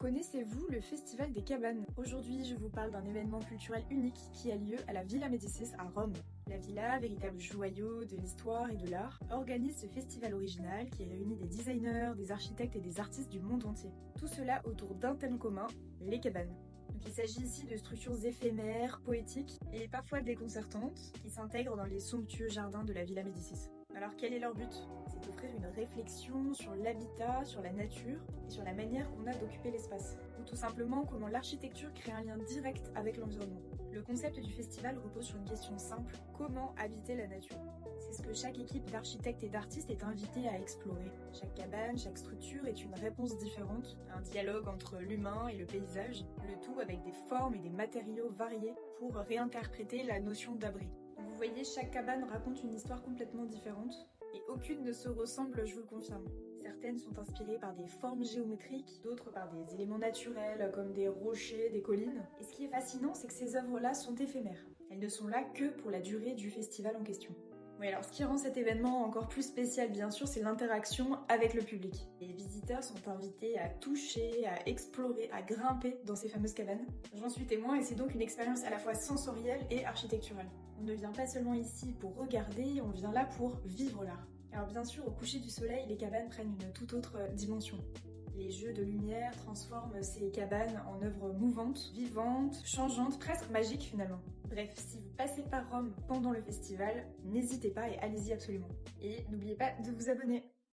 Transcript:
Connaissez-vous le Festival des Cabanes? Aujourd'hui, je vous parle d'un événement culturel unique qui a lieu à la Villa Médicis à Rome. La Villa, véritable joyau de l'histoire et de l'art, organise ce festival original qui réunit des designers, des architectes et des artistes du monde entier. Tout cela autour d'un thème commun, les cabanes. Donc il s'agit ici de structures éphémères, poétiques et parfois déconcertantes qui s'intègrent dans les somptueux jardins de la Villa Médicis. Alors quel est leur but? C'est d'offrir une réflexion sur l'habitat, sur la nature et sur la manière qu'on a d'occuper l'espace. Ou tout simplement comment l'architecture crée un lien direct avec l'environnement. Le concept du festival repose sur une question simple, comment habiter la nature? C'est ce que chaque équipe d'architectes et d'artistes est invitée à explorer. Chaque cabane, chaque structure est une réponse différente, un dialogue entre l'humain et le paysage, le tout avec des formes et des matériaux variés pour réinterpréter la notion d'abri. Vous voyez, chaque cabane raconte une histoire complètement différente et aucune ne se ressemble, je vous le confirme. Certaines sont inspirées par des formes géométriques, d'autres par des éléments naturels comme des rochers, des collines. Et ce qui est fascinant, c'est que ces œuvres-là sont éphémères. Elles ne sont là que pour la durée du festival en question. Oui, alors ce qui rend cet événement encore plus spécial, bien sûr, c'est l'interaction avec le public. Les visiteurs sont invités à toucher, à explorer, à grimper dans ces fameuses cabanes. J'en suis témoin et c'est donc une expérience à la fois sensorielle et architecturale. On ne vient pas seulement ici pour regarder, on vient là pour vivre l'art. Alors bien sûr, au coucher du soleil, les cabanes prennent une toute autre dimension. Les jeux de lumière transforment ces cabanes en œuvres mouvantes, vivantes, changeantes, presque magiques finalement. Bref, si vous passez par Rome pendant le festival, n'hésitez pas et allez-y absolument. Et n'oubliez pas de vous abonner.